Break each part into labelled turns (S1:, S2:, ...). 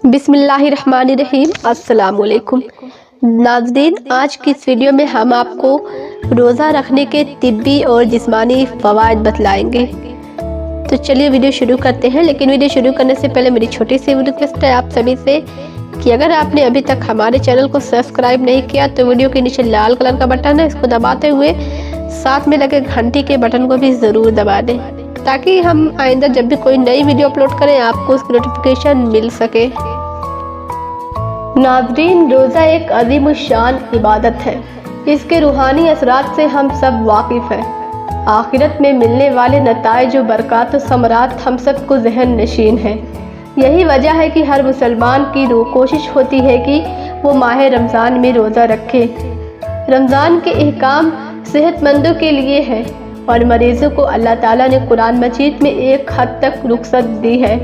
S1: बिस्मिल्लाहिर्रहमानिर्रहीम। अस्सलाम वालेकुम नाज़रीन, आज की इस वीडियो में हम आपको रोज़ा रखने के तिब्बी और जिस्मानी फ़वाइद बतलाएंगे। तो चलिए वीडियो शुरू करते हैं। लेकिन वीडियो शुरू करने से पहले मेरी छोटी सी रिक्वेस्ट है आप सभी से कि अगर आपने अभी तक हमारे चैनल को सब्सक्राइब नहीं किया तो वीडियो के नीचे लाल कलर का बटन है, इसको दबाते हुए साथ में लगे घंटी के बटन को भी ज़रूर दबा दें ताकि हम आइंदा जब भी कोई नई वीडियो अपलोड करें आपको उसकी नोटिफिकेशन मिल सके। नाज़रीन, रोज़ा एक अजीम शान इबादत है। इसके रूहानी असरात से हम सब वाकिफ़ हैं। आखिरत में मिलने वाले नताइज व बरक़ात व समरात हम सब को ज़हन नशीन है। यही वजह है कि हर मुसलमान की कोशिश होती है कि वो माह रमज़ान में रोज़ा रखे। रमज़ान के अहकाम सेहतमंदों के लिए है और मरीज़ों को अल्लाह ताला ने कुरान मजीद में एक हद तक रुख़सत दी है,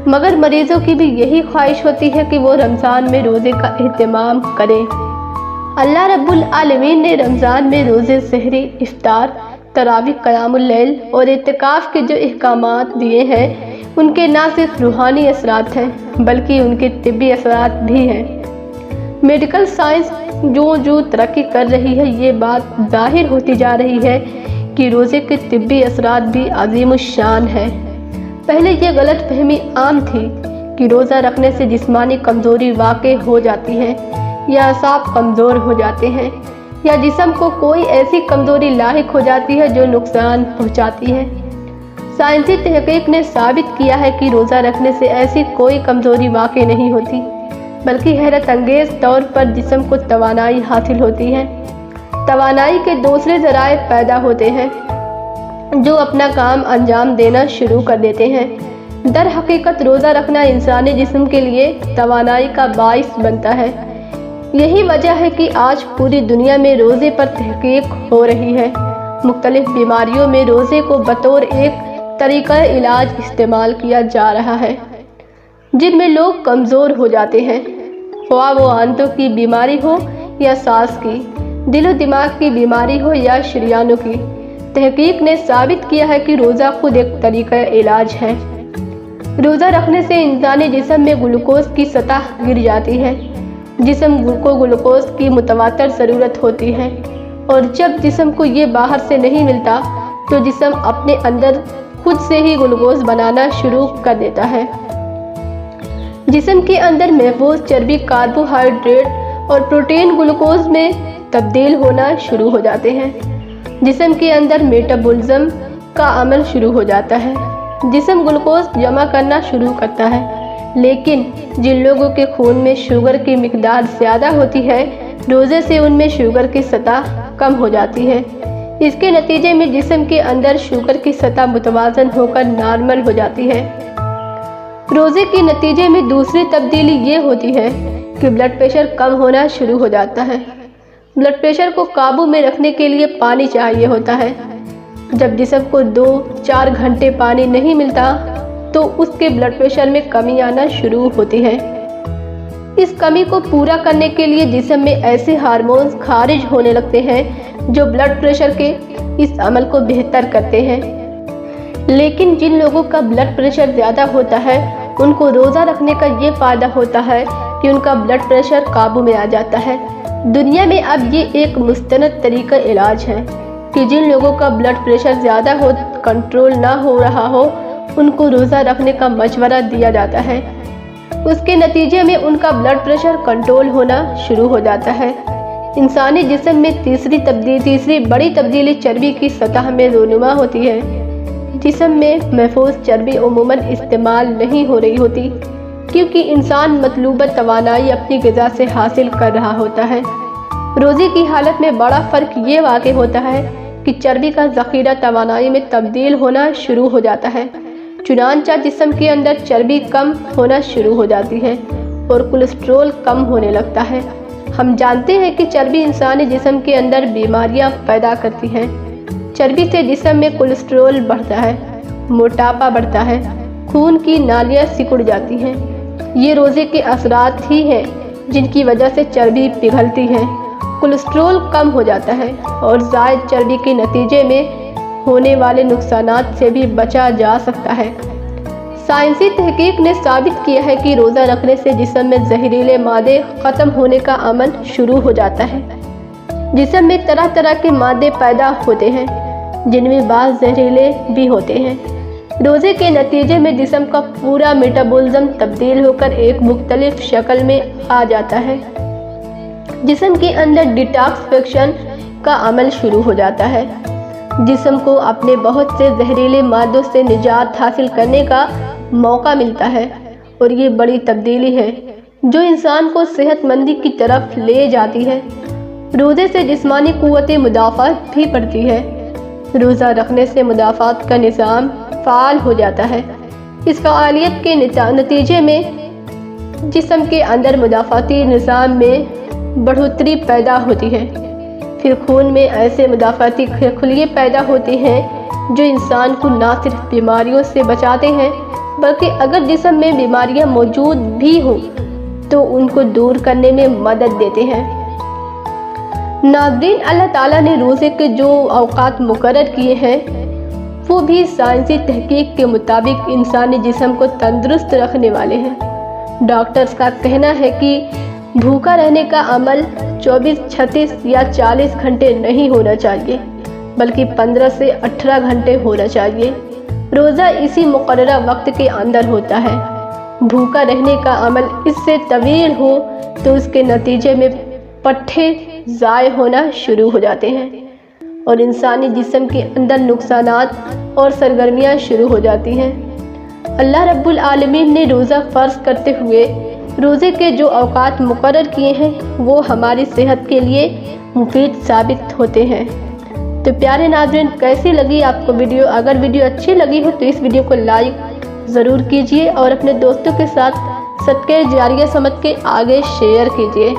S1: मगर मरीज़ों की भी यही ख्वाहिश होती है कि वो रमज़ान में रोज़े का एहतमाम करें। अल्लाह रब्बुल आलमीन ने रमज़ान में रोज़े, सहरी, इफ्तार, तरावी, क़यामुल लैल और इत्तिकाफ़ के जो अहकामात दिए हैं उनके ना सिर्फ रूहानी असरात हैं बल्कि उनके तिब्बी असरात भी हैं। मेडिकल साइंस जो तरक्की कर रही है, ये बात ज़ाहिर होती जा रही है कि रोज़े के तिब्बी असरात भी अजीम शान है। पहले ये गलत फहमी आम थी कि रोज़ा रखने से जिस्मानी कमज़ोरी वाक़ई हो जाती है या असाब कमज़ोर हो जाते हैं या जिस्म को कोई ऐसी कमज़ोरी लाहिक हो जाती है जो नुकसान पहुंचाती है। साइंसी तहक़ीक़ ने साबित किया है कि रोज़ा रखने से ऐसी कोई कमज़ोरी वाक़ई नहीं होती बल्कि हैरत अंगेज़ तौर पर जिस्म को तवानाई हासिल होती है। तवानाई के दूसरे ज़राए पैदा होते हैं जो अपना काम अंजाम देना शुरू कर देते हैं। दर हकीकत रोज़ा रखना इंसानी जिस्म के लिए तवानाई का बाइस बनता है। यही वजह है कि आज पूरी दुनिया में रोज़े पर तहक़ीक़ हो रही है। मुख्तलिफ़ बीमारियों में रोज़े को बतौर एक तरीक़ा इलाज इस्तेमाल किया जा रहा है। जिनमें लोग कमज़ोर हो जाते हैं, ख्वाह वो आंतों की बीमारी हो या सांस की, दिलो दिमाग की बीमारी हो या शरियानों की। तहक़ीक़ ने साबित किया है कि रोज़ा खुद एक तरीक़ा इलाज है। रोज़ा रखने से इंसानी जिस्म में ग्लूकोज़ की सतह गिर जाती है। जिस्म को ग्लूकोज़ की मुतवातर ज़रूरत होती है और जब जिस्म को ये बाहर से नहीं मिलता तो जिस्म अपने अंदर खुद से ही ग्लूकोज़ बनाना शुरू कर देता है। जिस्म के अंदर महफूज चर्बी, कार्बोहाइड्रेट और प्रोटीन ग्लूकोज़ में तब्दील होना शुरू हो जाते हैं। जिस्म के अंदर मेटाबॉलिज्म का अमल शुरू हो जाता है। जिस्म ग्लूकोज़ जमा करना शुरू करता है। लेकिन जिन लोगों के खून में शुगर की मिकदार ज़्यादा होती है, रोज़े से उनमें शुगर की सतह कम हो जाती है। इसके नतीजे में जिस्म के अंदर शुगर की सतह मुतवाज़न होकर नॉर्मल हो जाती है। रोज़े के नतीजे में दूसरी तब्दीली ये होती है कि ब्लड प्रेशर कम होना शुरू हो जाता है। ब्लड प्रेशर को काबू में रखने के लिए पानी चाहिए होता है। जब जिस्म को 2-4 घंटे पानी नहीं मिलता तो उसके ब्लड प्रेशर में कमी आना शुरू होती है। इस कमी को पूरा करने के लिए जिस्म में ऐसे हार्मोन्स खारिज होने लगते हैं जो ब्लड प्रेशर के इस अमल को बेहतर करते हैं। लेकिन जिन लोगों का ब्लड प्रेशर ज़्यादा होता है उनको रोज़ा रखने का ये फ़ायदा होता है कि उनका ब्लड प्रेशर काबू में आ जाता है। दुनिया में अब ये एक मुस्तनद तरीका इलाज है कि जिन लोगों का ब्लड प्रेशर ज़्यादा हो, कंट्रोल ना हो रहा हो, उनको रोज़ा रखने का मशवरा दिया जाता है। उसके नतीजे में उनका ब्लड प्रेशर कंट्रोल होना शुरू हो जाता है। इंसानी जिस्म में तीसरी बड़ी तब्दीली चर्बी की सतह में रोनुमा होती है। जिस्म में महफूज चर्बी उमूमन इस्तेमाल नहीं हो रही होती क्योंकि इंसान मतलूबा तवानाई अपनी ग़िज़ा से हासिल कर रहा होता है। रोज़े की हालत में बड़ा फ़र्क ये वाक़ई होता है कि चर्बी का ज़ख़ीरा तवानाई में तब्दील होना शुरू हो जाता है। चुनांचा जिस्म के अंदर चर्बी कम होना शुरू हो जाती है और कोलेस्ट्रॉल कम होने लगता है। हम जानते हैं कि चर्बी इंसानी जिस्म के अंदर बीमारियां पैदा करती है। चर्बी से जिस्म में कोलेस्ट्रॉल बढ़ता है, मोटापा बढ़ता है, खून की नालियाँ सिकुड़ जाती हैं। ये रोज़े के असरात ही हैं जिनकी वजह से चर्बी पिघलती है, कोलेस्ट्रॉल कम हो जाता है और ज़ायद चर्बी के नतीजे में होने वाले नुकसानात से भी बचा जा सकता है। साइंसी तहकीक ने साबित किया है कि रोज़ा रखने से जिस्म में जहरीले मादे ख़त्म होने का अमल शुरू हो जाता है। जिस्म में तरह तरह के मादे पैदा होते हैं, जिनमें बाज़ जहरीले भी होते हैं। रोज़े के नतीजे में जिस्म का पूरा मेटाबॉलिज्म तब्दील होकर एक मुख्तलिफ शक्ल में आ जाता है। जिस्म के अंदर डिटॉक्सिफिकेशन का अमल शुरू हो जाता है। जिस्म को अपने बहुत से जहरीले मादों से निजात हासिल करने का मौका मिलता है, और ये बड़ी तब्दीली है जो इंसान को सेहतमंदी की तरफ ले जाती है। रोज़े से जिस्मानी क़ुव्वत मुदाफ़ात भी बढ़ती है। रोज़ा रखने से मुदाफ़ात का निज़ाम फ़ाल हो जाता है। इस फ़आलियत के नतीजे में जिस्म के अंदर मुदाफ़ाती निज़ाम में बढ़ोतरी पैदा होती है। फिर खून में ऐसे मुदाफ़ाती खलिये पैदा होते हैं जो इंसान को न सिर्फ बीमारियों से बचाते हैं, बल्कि अगर जिस्म में बीमारियां मौजूद भी हों तो उनको दूर करने में मदद देते हैं। नाज़रीन, अल्लाह ताला ने रोज़े के जो औक़ात मुकर्रर किए हैं वो भी साइंसी तहकीक के मुताबिक इंसानी जिस्म को तंदुरुस्त रखने वाले हैं। डॉक्टर्स का कहना है कि भूखा रहने का अमल 24, 36 या 40 घंटे नहीं होना चाहिए, बल्कि 15 से 18 घंटे होना चाहिए। रोज़ा इसी मुकर्ररा वक्त के अंदर होता है। भूखा रहने का अमल इससे तवील हो तो उसके नतीजे में पट्टे ज़ाय होना शुरू हो जाते हैं और इंसानी जिस्म के अंदर नुकसानात और सरगर्मियाँ शुरू हो जाती हैं। अल्लाह रब्बुल आलमीन ने रोज़ा फ़र्ज़ करते हुए रोज़े के जो औक़ात मुकर्रर किए हैं वो हमारी सेहत के लिए मुफीद साबित होते हैं। तो प्यारे नाज़रीन, कैसी लगी आपको वीडियो? अगर वीडियो अच्छी लगी हो तो इस वीडियो को लाइक ज़रूर कीजिए और अपने दोस्तों के साथ सदक़े जारिया समझ के आगे शेयर कीजिए।